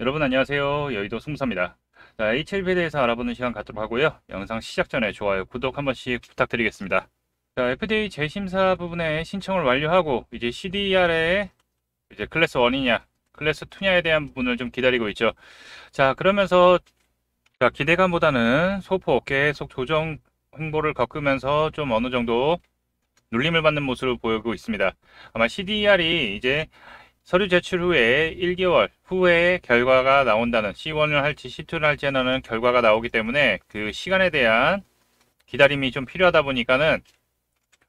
여러분 안녕하세요. 여의도 승무사입니다. 자, HLB에 대해서 알아보는 시간 갖도록 하고요. 영상 시작 전에 좋아요, 구독 한 번씩 부탁드리겠습니다. 자, FDA 재심사 부분에 신청을 완료하고 이제 CDR의 이제 클래스 1이냐, 클래스 2냐에 대한 부분을 좀 기다리고 있죠. 자, 그러면서 기대감보다는 소폭 계속 조정 홍보를 겪으면서 좀 어느 정도 눌림을 받는 모습을 보이고 있습니다. 아마 CDR이 이제 서류 제출 후에 1개월 후에 결과가 나온다는 C1을 할지 C2를 할지 하는 결과가 나오기 때문에 그 시간에 대한 기다림이 좀 필요하다 보니까는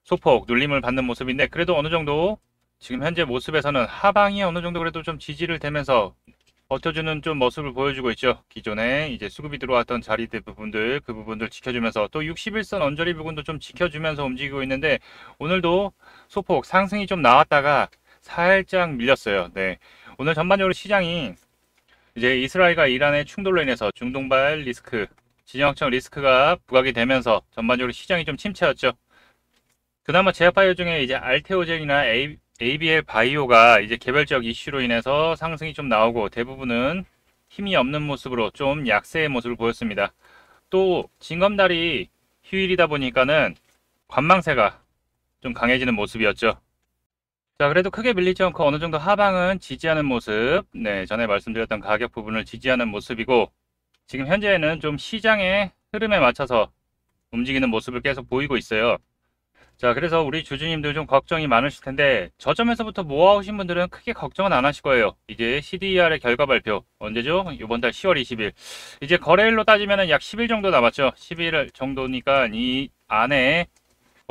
소폭 눌림을 받는 모습인데, 그래도 어느 정도 지금 현재 모습에서는 하방이 어느 정도 그래도 좀 지지를 대면서 버텨주는 좀 모습을 보여주고 있죠. 기존에 이제 수급이 들어왔던 자리들 부분들, 그 부분들 지켜주면서 또 61선 언저리 부분도 좀 지켜주면서 움직이고 있는데, 오늘도 소폭 상승이 좀 나왔다가 살짝 밀렸어요. 네. 오늘 전반적으로 시장이 이제 이스라엘과 이란의 충돌로 인해서 중동발 리스크, 지정학적 리스크가 부각이 되면서 전반적으로 시장이 좀 침체였죠. 그나마 제약바이오 중에 이제 알테오젠이나 ABL 바이오가 이제 개별적 이슈로 인해서 상승이 좀 나오고, 대부분은 힘이 없는 모습으로 좀 약세의 모습을 보였습니다. 또 징검다리 휴일이다 보니까는 관망세가 좀 강해지는 모습이었죠. 자, 그래도 크게 밀리지 않고 어느 정도 하방은 지지하는 모습, 네, 전에 말씀드렸던 가격 부분을 지지하는 모습이고, 지금 현재는 좀 시장의 흐름에 맞춰서 움직이는 모습을 계속 보이고 있어요. 자, 그래서 우리 주주님들 좀 걱정이 많으실 텐데, 저점에서부터 모아오신 분들은 크게 걱정은 안 하실 거예요. 이제 CDR의 결과 발표 언제죠? 이번 달 10월 20일. 이제 거래일로 따지면 약 10일 정도 남았죠. 11일 정도니까 이 안에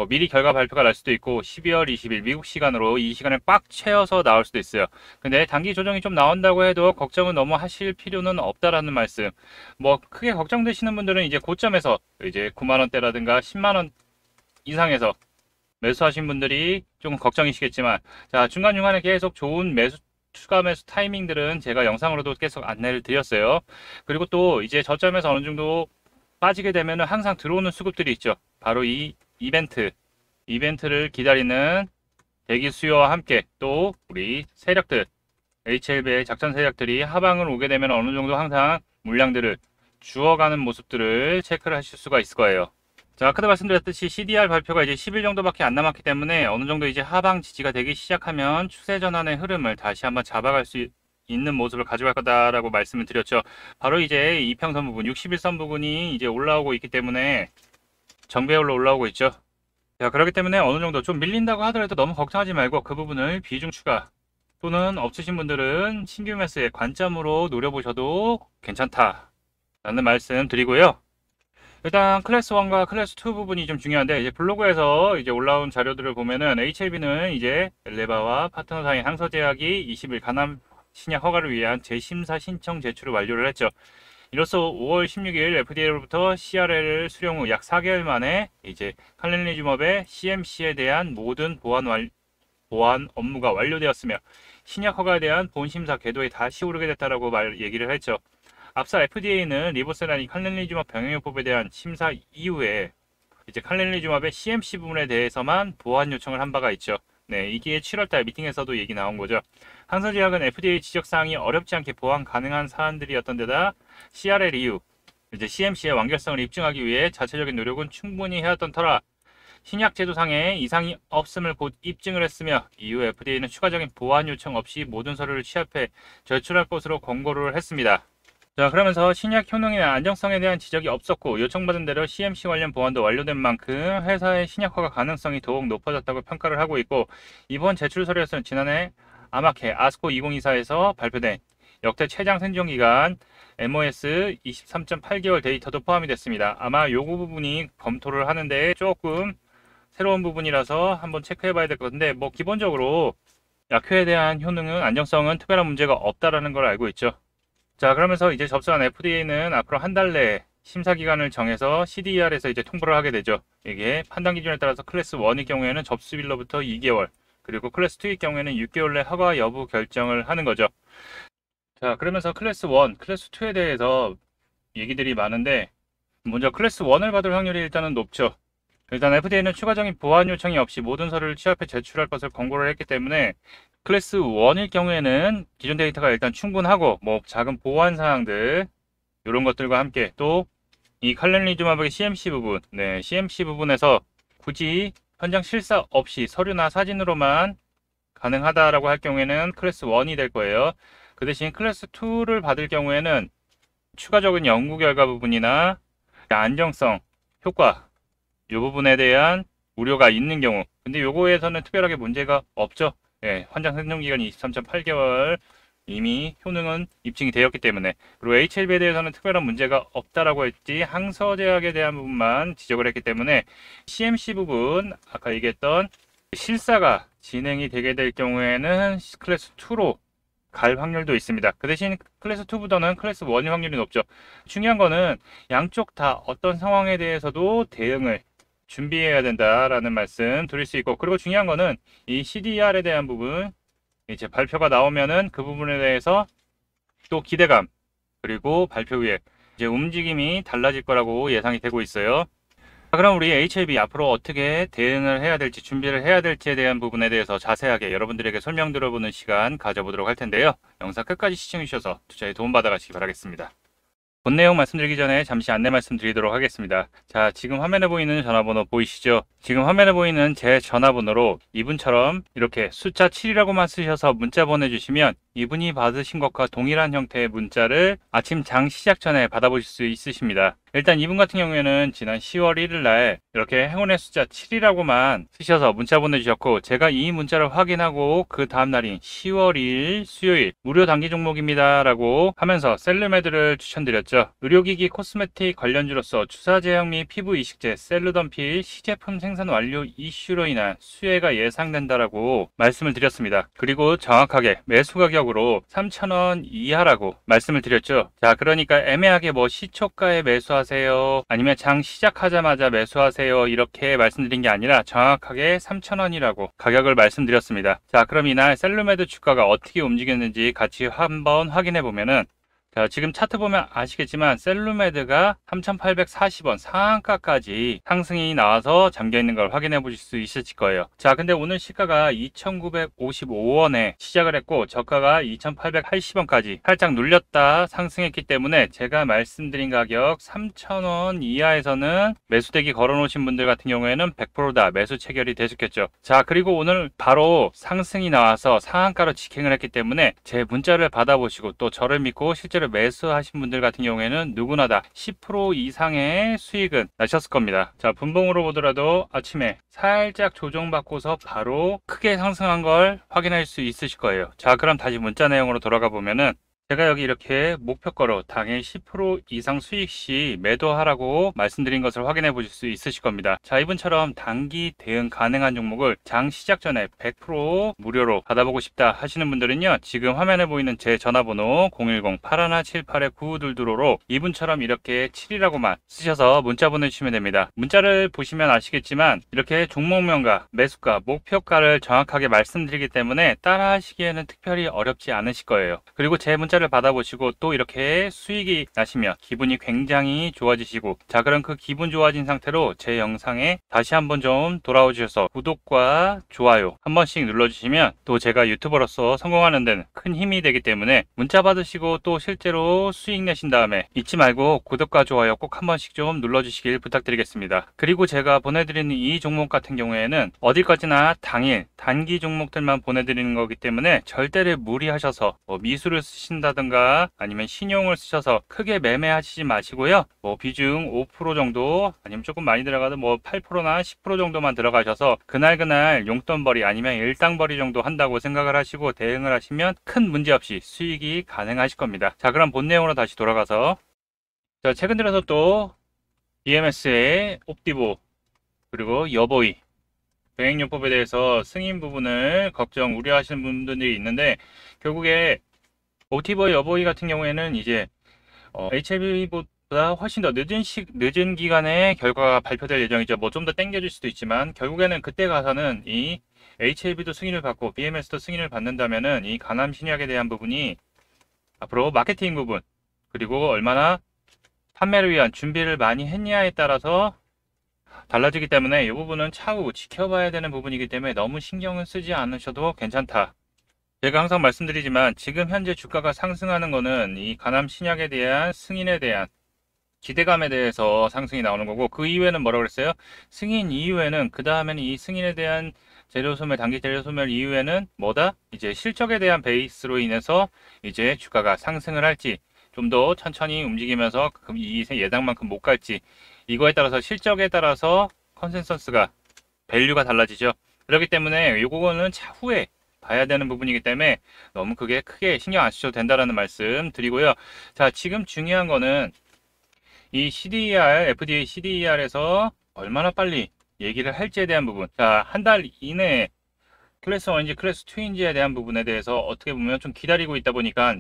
미리 결과 발표가 날 수도 있고, 12월 20일 미국 시간으로 이 시간을 꽉 채워서 나올 수도 있어요. 근데 단기 조정이 좀 나온다고 해도 걱정은 너무 하실 필요는 없다라는 말씀. 뭐 크게 걱정되시는 분들은 이제 고점에서 이제 9만 원대라든가 10만 원 이상에서 매수하신 분들이 조금 걱정이시겠지만, 자, 중간중간에 계속 좋은 매수, 추가 매수 타이밍들은 제가 영상으로도 계속 안내를 드렸어요. 그리고 또 이제 저점에서 어느 정도 빠지게 되면은 항상 들어오는 수급들이 있죠. 바로 이 이벤트를 기다리는 대기 수요와 함께 또 우리 세력들, HLB의 작전 세력들이 하방을 오게 되면 어느 정도 항상 물량들을 주어가는 모습들을 체크를 하실 수가 있을 거예요. 자, 아까도 말씀드렸듯이 CDR 발표가 이제 10일 정도밖에 안 남았기 때문에 어느 정도 이제 하방 지지가 되기 시작하면 추세 전환의 흐름을 다시 한번 잡아갈 수 있는 모습을 가져갈 거다라고 말씀을 드렸죠. 바로 이제 이평선 부분, 61선 부분이 이제 올라오고 있기 때문에 정배열로 올라오고 있죠. 자, 그렇기 때문에 어느 정도 좀 밀린다고 하더라도 너무 걱정하지 말고 그 부분을 비중 추가 또는 없으신 분들은 신규 매수의 관점으로 노려보셔도 괜찮다라는 말씀 드리고요. 일단 클래스 1과 클래스 2 부분이 좀 중요한데, 이제 블로그에서 이제 올라온 자료들을 보면은 HLB는 이제 엘레바와 파트너 사이 항서제약이 20일 간암 신약 허가를 위한 재심사 신청 제출을 완료를 했죠. 이로써 5월 16일 FDA로부터 CRL을 수령 후 약 4개월 만에 이제 칼렌리주법의 CMC에 대한 모든 보안 업무가 완료되었으며, 신약 허가에 대한 본심사 궤도에 다시 오르게 됐다라고 얘기를 했죠. 앞서 FDA는 리보세라니 칼렌리주법 병행요법에 대한 심사 이후에 이제 칼렌리주법의 CMC 부분에 대해서만 보완 요청을 한 바가 있죠. 네, 이게 7월달 미팅에서도 얘기 나온 거죠. 항서제약은 FDA 지적사항이 어렵지 않게 보완 가능한 사안들이었던 데다 CRL 이후 이제 CMC의 완결성을 입증하기 위해 자체적인 노력은 충분히 해왔던 터라 신약 제도상에 이상이 없음을 곧 입증을 했으며, 이후 FDA는 추가적인 보완 요청 없이 모든 서류를 취합해 제출할 것으로 권고를 했습니다. 자, 그러면서 신약 효능이나 안정성에 대한 지적이 없었고, 요청받은 대로 CMC 관련 보완도 완료된 만큼 회사의 신약 허가 가능성이 더욱 높아졌다고 평가를 하고 있고, 이번 제출 서류에서는 지난해 아마케 아스코 2024에서 발표된 역대 최장 생존기간 MOS 23.8개월 데이터도 포함이 됐습니다. 아마 요거 부분이 검토를 하는데 조금 새로운 부분이라서 한번 체크해 봐야 될 것 같은데, 뭐 기본적으로 약효에 대한 효능은 안정성은 특별한 문제가 없다라는 걸 알고 있죠. 자, 그러면서 이제 접수한 FDA는 앞으로 한 달 내에 심사 기간을 정해서 CDR에서 이제 통보를 하게 되죠. 이게 판단 기준에 따라서 클래스 1의 경우에는 접수일로부터 2개월, 그리고 클래스 2의 경우에는 6개월 내 허가 여부 결정을 하는 거죠. 자, 그러면서 클래스 1, 클래스 2에 대해서 얘기들이 많은데, 먼저 클래스 1을 받을 확률이 일단은 높죠. 일단 FDA는 추가적인 보완 요청이 없이 모든 서류를 취합해 제출할 것을 권고를 했기 때문에 클래스 1일 경우에는 기존 데이터가 일단 충분하고 뭐 작은 보완 사항들 이런 것들과 함께 또 이 칼렌리즘업의 CMC 부분, 네, CMC 부분에서 굳이 현장 실사 없이 서류나 사진으로만 가능하다라고 할 경우에는 클래스 1이 될 거예요. 그 대신 클래스 2를 받을 경우에는 추가적인 연구 결과 부분이나 안정성, 효과 이 부분에 대한 우려가 있는 경우, 근데 요거에서는 특별하게 문제가 없죠. 예, 환자 생존 기간이 23.8개월 이미 효능은 입증이 되었기 때문에, 그리고 HLB에 대해서는 특별한 문제가 없다라고 했지 항서 제약에 대한 부분만 지적을 했기 때문에 CMC 부분 아까 얘기했던 실사가 진행이 되게 될 경우에는 클래스 2로 갈 확률도 있습니다. 그 대신 클래스 2보다는 클래스 1의 확률이 높죠. 중요한 거는 양쪽 다 어떤 상황에 대해서도 대응을 준비해야 된다라는 말씀 드릴 수 있고, 그리고 중요한 거는 이 CDR에 대한 부분 이제 발표가 나오면은 그 부분에 대해서 또 기대감, 그리고 발표 후에 이제 움직임이 달라질 거라고 예상이 되고 있어요. 자, 그럼 우리 HLB 앞으로 어떻게 대응을 해야 될지, 준비를 해야 될지에 대한 부분에 대해서 자세하게 여러분들에게 설명 들어보는 시간 가져보도록 할 텐데요. 영상 끝까지 시청해 주셔서 투자에 도움받아 가시기 바라겠습니다. 본 내용 말씀드리기 전에 잠시 안내 말씀드리도록 하겠습니다. 자, 지금 화면에 보이는 전화번호 보이시죠? 지금 화면에 보이는 제 전화번호로 이분처럼 이렇게 숫자 7이라고만 쓰셔서 문자 보내주시면 이분이 받으신 것과 동일한 형태의 문자를 아침 장 시작 전에 받아보실 수 있으십니다. 일단 이분 같은 경우에는 지난 10월 1일 날 이렇게 행운의 숫자 7이라고만 쓰셔서 문자 보내주셨고, 제가 이 문자를 확인하고 그 다음 날인 10월 2일 수요일 무료 단기 종목입니다 라고 하면서 셀르메드를 추천드렸죠. 의료기기 코스메틱 관련주로서 주사제형 및 피부 이식제 셀루던필 시제품 생산 완료 이슈로 인한 수혜가 예상된다라고 말씀을 드렸습니다. 그리고 정확하게 매수 가격으로 3,000원 이하라고 말씀을 드렸죠. 자, 그러니까 애매하게 뭐 시초가에 매수하세요, 아니면 장 시작하자마자 매수하세요 이렇게 말씀드린 게 아니라 정확하게 3,000원이라고 가격을 말씀드렸습니다. 자, 그럼 이날 셀루메드 주가가 어떻게 움직였는지 같이 한번 확인해 보면은, 자, 지금 차트 보면 아시겠지만 셀루메드가 3,840원 상한가까지 상승이 나와서 잠겨있는 걸 확인해 보실 수 있으실 거예요. 자, 근데 오늘 시가가 2,955원에 시작을 했고 저가가 2,880원까지 살짝 눌렸다 상승했기 때문에 제가 말씀드린 가격 3,000원 이하에서는 매수대기 걸어 놓으신 분들 같은 경우에는 100% 다 매수 체결이 되셨겠죠. 자, 그리고 오늘 바로 상승이 나와서 상한가로 직행을 했기 때문에 제 문자를 받아보시고 또 저를 믿고 실제로 매수하신 분들 같은 경우에는 누구나 다 10% 이상의 수익은 나셨을 겁니다. 자, 분봉으로 보더라도 아침에 살짝 조정받고서 바로 크게 상승한 걸 확인할 수 있으실 거예요. 자, 그럼 다시 문자 내용으로 돌아가 보면은, 제가 여기 이렇게 목표가로 당일 10% 이상 수익 시 매도하라고 말씀드린 것을 확인해 보실 수 있으실 겁니다. 자, 이분처럼 단기 대응 가능한 종목을 장 시작 전에 100% 무료로 받아보고 싶다 하시는 분들은요, 지금 화면에 보이는 제 전화번호 010-8178-9922로 이분처럼 이렇게 7이라고만 쓰셔서 문자 보내주시면 됩니다. 문자를 보시면 아시겠지만 이렇게 종목명과 매수가, 목표가를 정확하게 말씀드리기 때문에 따라 하시기에는 특별히 어렵지 않으실 거예요. 그리고 제 문자를 받아보시고 또 이렇게 수익이 나시면 기분이 굉장히 좋아지시고, 자, 그럼 그 기분 좋아진 상태로 제 영상에 다시 한번 좀 돌아오 주셔서 구독과 좋아요 한 번씩 눌러주시면 또 제가 유튜버로서 성공하는 데는 큰 힘이 되기 때문에 문자 받으시고 또 실제로 수익 내신 다음에 잊지 말고 구독과 좋아요 꼭 한 번씩 좀 눌러주시길 부탁드리겠습니다. 그리고 제가 보내드리는 이 종목 같은 경우에는 어디까지나 당일 단기 종목들만 보내드리는 거기 때문에 절대를 무리하셔서 뭐 미수를 쓰신다든가 아니면 신용을 쓰셔서 크게 매매하시지 마시고요. 뭐 비중 5% 정도 아니면 조금 많이 들어가도 뭐 8%나 10% 정도만 들어가셔서 그날 용돈벌이 아니면 일당벌이 정도 한다고 생각을 하시고 대응을 하시면 큰 문제 없이 수익이 가능하실 겁니다. 자, 그럼 본 내용으로 다시 돌아가서, 자, 최근 들어서 또 EMS의 옵티보 그리고 여보이 병행요법에 대해서 승인 부분을 걱정 우려하시는 분들이 있는데, 결국에 옵티보 여보이 같은 경우에는 이제 HLB보다 훨씬 더 늦은 기간에 결과가 발표될 예정이죠. 뭐 좀 더 땡겨질 수도 있지만 결국에는 그때 가서는 이 HLB도 승인을 받고 BMS도 승인을 받는다면은 이 간암 신약에 대한 부분이 앞으로 마케팅 부분 그리고 얼마나 판매를 위한 준비를 많이 했냐에 따라서 달라지기 때문에 이 부분은 차후 지켜봐야 되는 부분이기 때문에 너무 신경을 쓰지 않으셔도 괜찮다 제가 항상 말씀드리지만 지금 현재 주가가 상승하는 거는 이 가남 신약에 대한 승인에 대한 기대감에 대해서 상승이 나오는 거고, 그 이후에는 뭐라고 그랬어요? 승인 이후에는, 그 다음에는 이 승인에 대한 재료 소멸, 단기 재료 소멸 이후에는 뭐다? 이제 실적에 대한 베이스로 인해서 이제 주가가 상승을 할지, 좀 더 천천히 움직이면서 이 예상만큼 못 갈지, 이거에 따라서 실적에 따라서 컨센서스가, 밸류가 달라지죠. 그렇기 때문에 요거는 차후에 봐야 되는 부분이기 때문에 너무 크게 신경 안 쓰셔도 된다라는 말씀 드리고요. 자, 지금 중요한 거는 이 CDR, FDA CDR에서 얼마나 빨리 얘기를 할지에 대한 부분. 자, 한 달 이내에 클래스 1인지 클래스 2인지에 대한 부분에 대해서 어떻게 보면 좀 기다리고 있다 보니까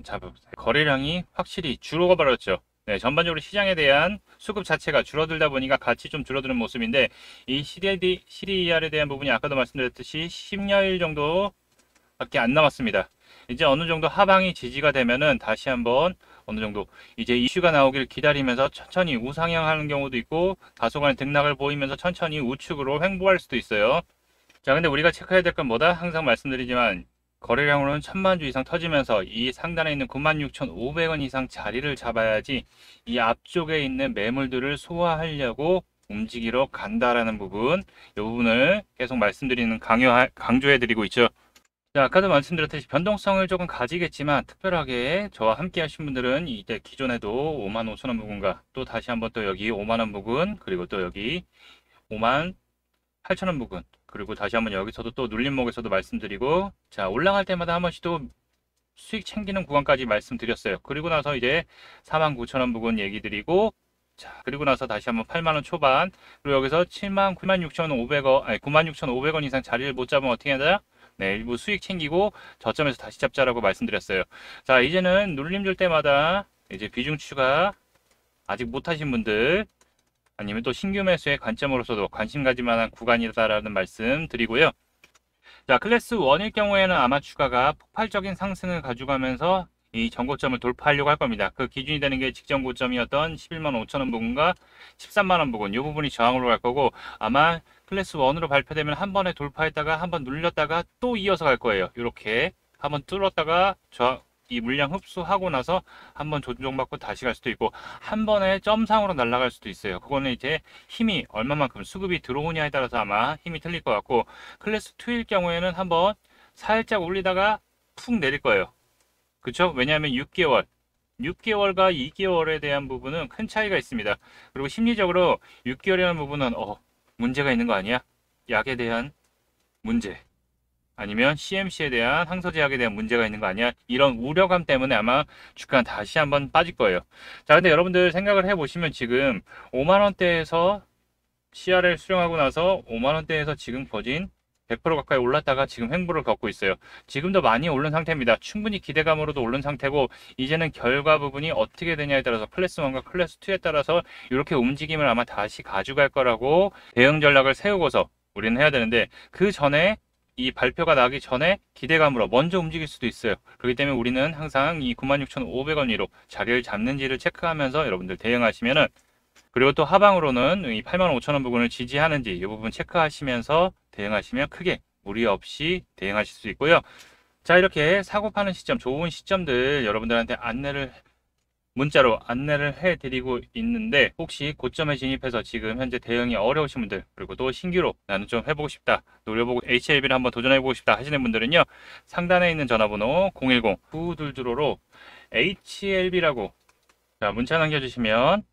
거래량이 확실히 줄어가 버렸죠. 네, 전반적으로 시장에 대한 수급 자체가 줄어들다 보니까 같이 좀 줄어드는 모습인데, 이 CDR에 대한 부분이 아까도 말씀드렸듯이 10여일 정도밖에 안 남았습니다. 이제 어느 정도 하방이 지지가 되면은 다시 한번 어느 정도 이제 이슈가 나오길 기다리면서 천천히 우상향하는 경우도 있고, 다소간의 등락을 보이면서 천천히 우측으로 횡보할 수도 있어요. 자, 근데 우리가 체크해야 될 건 뭐다? 항상 말씀드리지만 거래량으로는 1000만 주 이상 터지면서 이 상단에 있는 96,500원 이상 자리를 잡아야지 이 앞쪽에 있는 매물들을 소화하려고 움직이러 간다라는 부분, 이 부분을 계속 말씀드리는 강조해 드리고 있죠. 자, 아까도 말씀드렸듯이 변동성을 조금 가지겠지만, 특별하게 저와 함께 하신 분들은 이제 기존에도 55,000원 부근과 또 다시 한번 또 여기 5만원 부근, 그리고 또 여기 58,000원 부근, 그리고 다시 한번 여기서도 또 눌림목에서도 말씀드리고, 자, 올라갈 때마다 한 번씩 또 수익 챙기는 구간까지 말씀드렸어요. 그리고 나서 이제 49,000원 부근 얘기 드리고, 자, 그리고 나서 다시 한번 8만원 초반, 그리고 여기서 96,500원, 아니 96,500원 이상 자리를 못 잡으면 어떻게 하냐? 네, 일부 수익 챙기고 저점에서 다시 잡자라고 말씀드렸어요. 자, 이제는 눌림 줄 때마다 이제 비중 추가 아직 못하신 분들, 아니면 또 신규 매수의 관점으로서도 관심 가질 만한 구간이다라는 말씀 드리고요. 자, 클래스 1일 경우에는 아마 주가가 폭발적인 상승을 가져가면서 이 전고점을 돌파하려고 할 겁니다. 그 기준이 되는 게 직전 고점이었던 11만 5천원 부근과 13만원 부근, 이 부분이 저항으로 갈 거고, 아마 클래스 1으로 발표되면 한 번에 돌파했다가 한 번 눌렸다가 또 이어서 갈 거예요. 이렇게 한번 뚫었다가 이 물량 흡수하고 나서 한번 조정받고 다시 갈 수도 있고, 한 번에 점상으로 날아갈 수도 있어요. 그거는 이제 힘이 얼마만큼 수급이 들어오냐에 따라서 아마 힘이 틀릴 것 같고, 클래스 2일 경우에는 한번 살짝 올리다가 푹 내릴 거예요. 그쵸? 왜냐하면 6개월과 2개월에 대한 부분은 큰 차이가 있습니다. 그리고 심리적으로 6개월이라는 부분은 문제가 있는 거 아니야? 약에 대한 문제, 아니면 CMC에 대한 항서제약에 대한 문제가 있는 거 아니야? 이런 우려감 때문에 아마 주가는 다시 한번 빠질 거예요. 자, 근데 여러분들 생각을 해보시면 지금 5만원대에서 CRL 수령하고 나서 5만원대에서 지금 거진 100% 가까이 올랐다가 지금 횡보를 겪고 있어요. 지금도 많이 오른 상태입니다. 충분히 기대감으로도 오른 상태고, 이제는 결과 부분이 어떻게 되냐에 따라서 클래스 1과 클래스 2에 따라서 이렇게 움직임을 아마 다시 가져갈 거라고 대응 전략을 세우고서 우리는 해야 되는데, 그 전에 이 발표가 나기 전에 기대감으로 먼저 움직일 수도 있어요. 그렇기 때문에 우리는 항상 이 96,500원 위로 자리를 잡는지를 체크하면서 여러분들 대응하시면은, 그리고 또 하방으로는 이 85,000원 부분을 지지하는지 이 부분 체크하시면서 대응하시면 크게 무리 없이 대응하실 수 있고요. 자, 이렇게 사고 파는 시점, 좋은 시점들 여러분들한테 문자로 안내를 해드리고 있는데, 혹시 고점에 진입해서 지금 현재 대응이 어려우신 분들, 그리고 또 신규로 나는 좀 해보고 싶다, 노려보고 HLB를 한번 도전해보고 싶다 하시는 분들은요, 상단에 있는 전화번호 010-922로 HLB라고 자, 문자 남겨주시면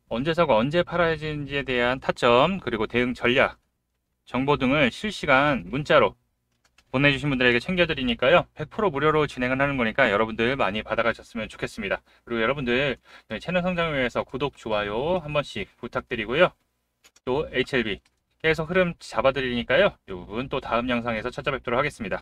언제 사고 언제 팔아야 되는지에 대한 타점, 그리고 대응 전략 정보 등을 실시간 문자로 보내주신 분들에게 챙겨드리니까요, 100% 무료로 진행을 하는 거니까 여러분들 많이 받아가셨으면 좋겠습니다. 그리고 여러분들 채널 성장을 위해서 구독, 좋아요 한 번씩 부탁드리고요. 또 HLB 계속 흐름 잡아드리니까요, 이 부분 또 다음 영상에서 찾아뵙도록 하겠습니다.